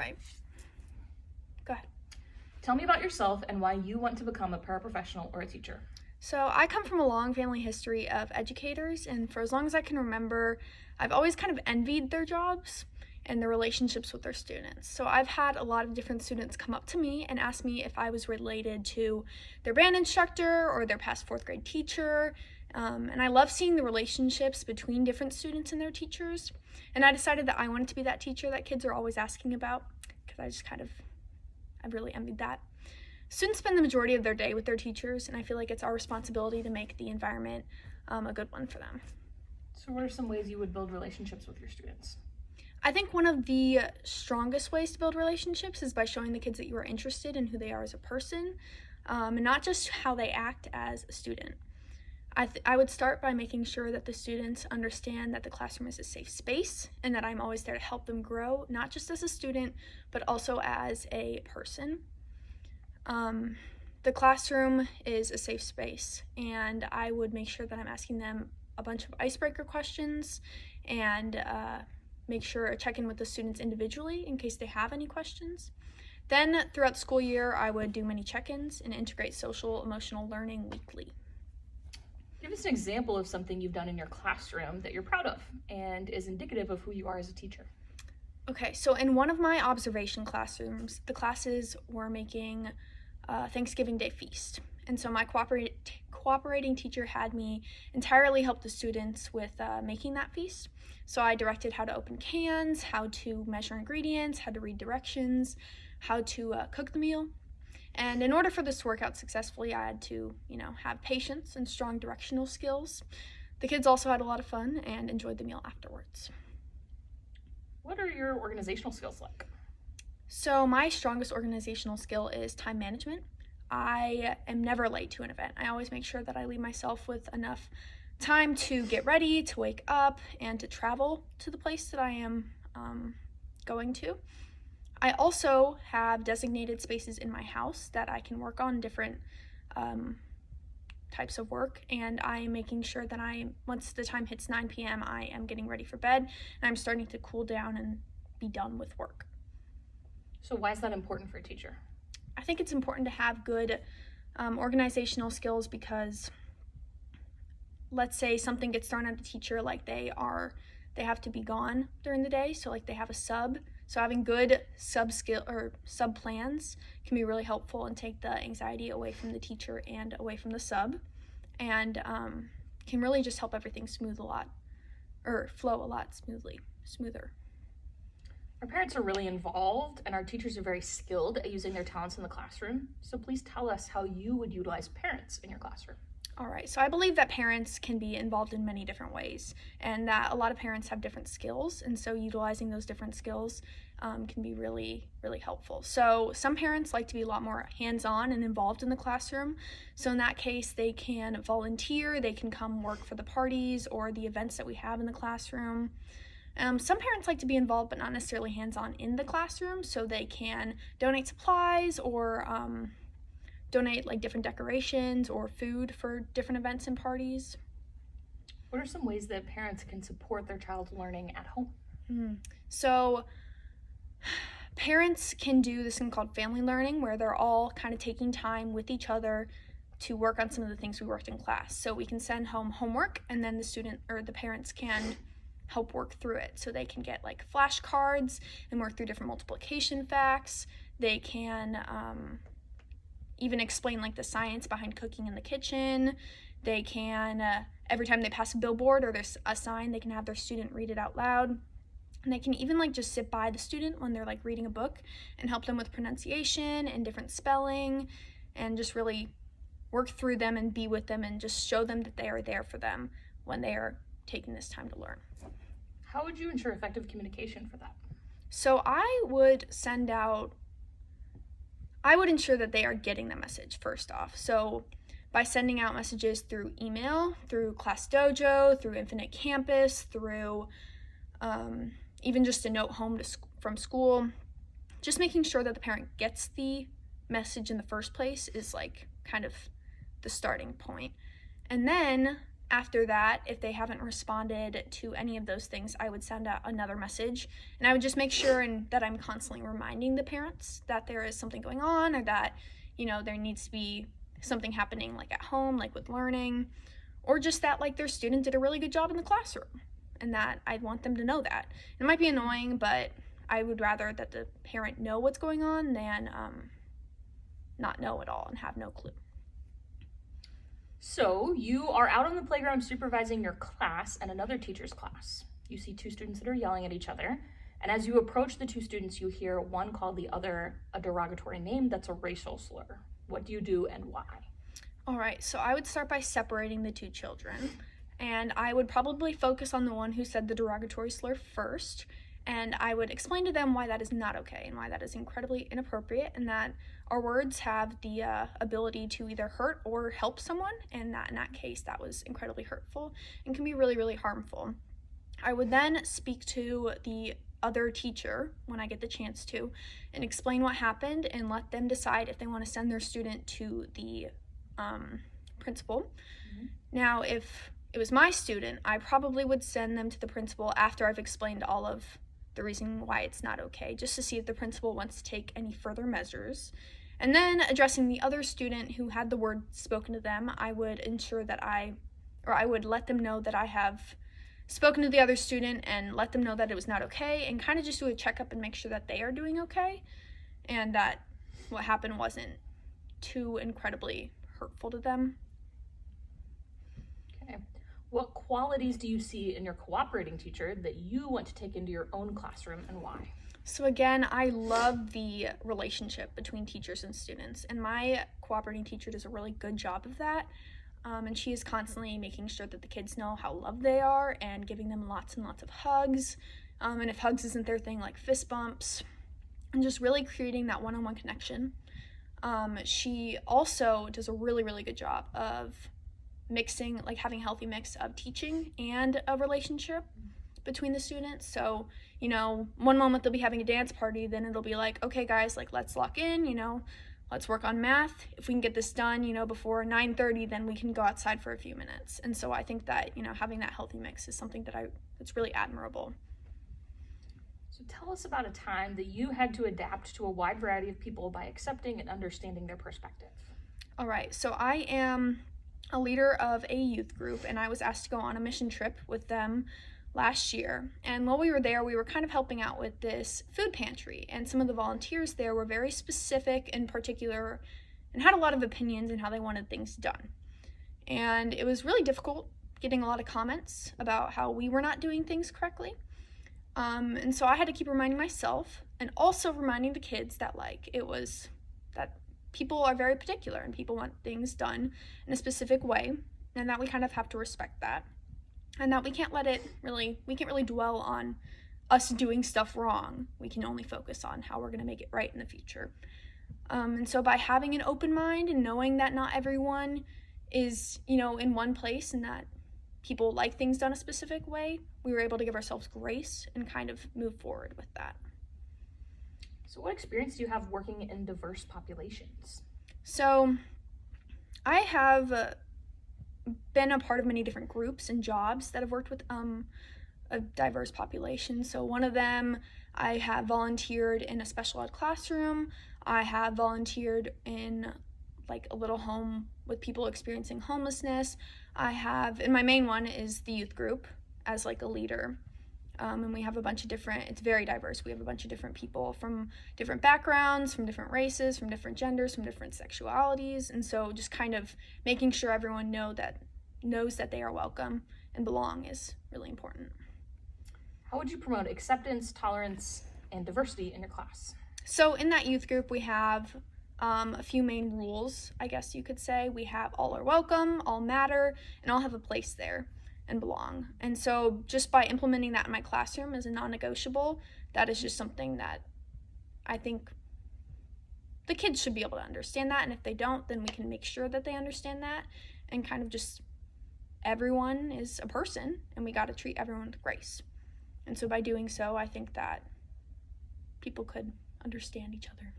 right. Go ahead. Tell me about yourself and why you want to become a paraprofessional or a teacher. So I come from a long family history of educators, and for as long as I can remember, I've always kind of envied their jobs and their relationships with their students. So I've had a lot of different students come up to me and ask me if I was related to their band instructor or their past fourth grade teacher. And I love seeing the relationships between different students and their teachers. And I decided that I wanted to be that teacher that kids are always asking about, because I really envied that. Students spend the majority of their day with their teachers, and I feel like it's our responsibility to make the environment a good one for them. So what are some ways you would build relationships with your students? I think one of the strongest ways to build relationships is by showing the kids that you are interested in who they are as a person, and not just how they act as a student. I would start by making sure that the students understand that the classroom is a safe space and that I'm always there to help them grow, not just as a student, but also as a person. The classroom is a safe space, and I would make sure that I'm asking them a bunch of icebreaker questions and make sure I check in with the students individually in case they have any questions. Then throughout the school year, I would do many check-ins and integrate social emotional learning weekly. Give us an example of something you've done in your classroom that you're proud of and is indicative of who you are as a teacher. Okay, so in one of my observation classrooms, the classes were making Thanksgiving Day feast. And so my cooperating teacher had me entirely help the students with making that feast. So I directed how to open cans, how to measure ingredients, how to read directions, how to cook the meal. And in order for this to work out successfully, I had to, have patience and strong directional skills. The kids also had a lot of fun and enjoyed the meal afterwards. What are your organizational skills like? So my strongest organizational skill is time management. I am never late to an event. I always make sure that I leave myself with enough time to get ready, to wake up, and to travel to the place that I am going to. I also have designated spaces in my house that I can work on different types of work, and I am making sure that once the time hits 9 p.m., I am getting ready for bed, and I'm starting to cool down and be done with work. So why is that important for a teacher? I think it's important to have good organizational skills because let's say something gets thrown at a teacher, like they have to be gone during the day, so like they have a sub. So having good sub plans can be really helpful and take the anxiety away from the teacher and away from the sub, and can really just help everything flow a lot smoother. Our parents are really involved, and our teachers are very skilled at using their talents in the classroom. So please tell us how you would utilize parents in your classroom. All right, so I believe that parents can be involved in many different ways, and that a lot of parents have different skills, and so utilizing those different skills can be really, really helpful. So some parents like to be a lot more hands-on and involved in the classroom. So in that case, they can volunteer, they can come work for the parties or the events that we have in the classroom. Some parents like to be involved but not necessarily hands-on in the classroom, so they can donate supplies or donate like different decorations or food for different events and parties. What are some ways that parents can support their child's learning at home? So parents can do this thing called family learning, where they're all kind of taking time with each other to work on some of the things we worked in class. So we can send home homework, and then the student or the parents can help work through it. So they can get like flashcards and work through different multiplication facts. They can even explain like the science behind cooking in the kitchen. They can, every time they pass a billboard or there's a sign, they can have their student read it out loud. And they can even like just sit by the student when they're like reading a book and help them with pronunciation and different spelling, and just really work through them and be with them and just show them that they are there for them when they are taking this time to learn. How would you ensure effective communication for that? So I would ensure that they are getting the message first off. So by sending out messages through email, through Class Dojo, through Infinite Campus, through even just a note home from school, just making sure that the parent gets the message in the first place is like kind of the starting point. And then after that, if they haven't responded to any of those things, I would send out another message, and I would just make sure that I'm constantly reminding the parents that there is something going on, or that, there needs to be something happening like at home, like with learning, or just that like their student did a really good job in the classroom, and that I'd want them to know that. It might be annoying, but I would rather that the parent know what's going on than not know at all and have no clue. So you are out on the playground supervising your class and another teacher's class. You see two students that are yelling at each other, and as you approach the two students, you hear one call the other a derogatory name that's a racial slur. What do you do and why? All right, so I would start by separating the two children, and I would probably focus on the one who said the derogatory slur first, and I would explain to them why that is not okay and why that is incredibly inappropriate, and that our words have the ability to either hurt or help someone, and that in that case that was incredibly hurtful and can be really, really harmful. I would then speak to the other teacher when I get the chance to and explain what happened and let them decide if they want to send their student to the principal. Mm-hmm. Now, if it was my student, I probably would send them to the principal after I've explained all of the reason why it's not okay, just to see if the principal wants to take any further measures. And then addressing the other student who had the word spoken to them, I would ensure that I would let them know that I have spoken to the other student and let them know that it was not okay, and kind of just do a checkup and make sure that they are doing okay and that what happened wasn't too incredibly hurtful to them. Okay. What qualities do you see in your cooperating teacher that you want to take into your own classroom, and why? So again, I love the relationship between teachers and students, and my cooperating teacher does a really good job of that. And she is constantly making sure that the kids know how loved they are and giving them lots and lots of hugs. And if hugs isn't their thing, like fist bumps, and just really creating that one-on-one connection. She also does a really, really good job of mixing, like having a healthy mix of teaching and a relationship between the students. So, one moment they'll be having a dance party, then it'll be like, okay guys, like let's lock in, let's work on math. If we can get this done, before 9:30, then we can go outside for a few minutes. And so I think that, having that healthy mix is something that's really admirable. So tell us about a time that you had to adapt to a wide variety of people by accepting and understanding their perspective. All right, so I am a leader of a youth group, and I was asked to go on a mission trip with them last year. And while we were there, we were kind of helping out with this food pantry, and some of the volunteers there were very specific and particular and had a lot of opinions in how they wanted things done. And it was really difficult getting a lot of comments about how we were not doing things correctly. And so I had to keep reminding myself and also reminding the kids that that people are very particular and people want things done in a specific way, and that we kind of have to respect that, and that we can't really dwell on us doing stuff wrong. We can only focus on how we're going to make it right in the future. And so by having an open mind and knowing that not everyone is, in one place and that people like things done a specific way, we were able to give ourselves grace and kind of move forward with that. So what experience do you have working in diverse populations? So I have been a part of many different groups and jobs that have worked with a diverse population. So one of them, I have volunteered in a special ed classroom. I have volunteered in like a little home with people experiencing homelessness. And my main one is the youth group as like a leader. And we have a bunch of it's very diverse. We have a bunch of different people from different backgrounds, from different races, from different genders, from different sexualities. And so just kind of making sure everyone knows that they are welcome and belong is really important. How would you promote acceptance, tolerance, and diversity in your class? So in that youth group, we have a few main rules, I guess you could say. We have all are welcome, all matter, and all have a place there and belong. And so just by implementing that in my classroom as a non-negotiable, that is just something that I think the kids should be able to understand that. And if they don't, then we can make sure that they understand that, and kind of just everyone is a person and we got to treat everyone with grace. And so by doing so, I think that people could understand each other.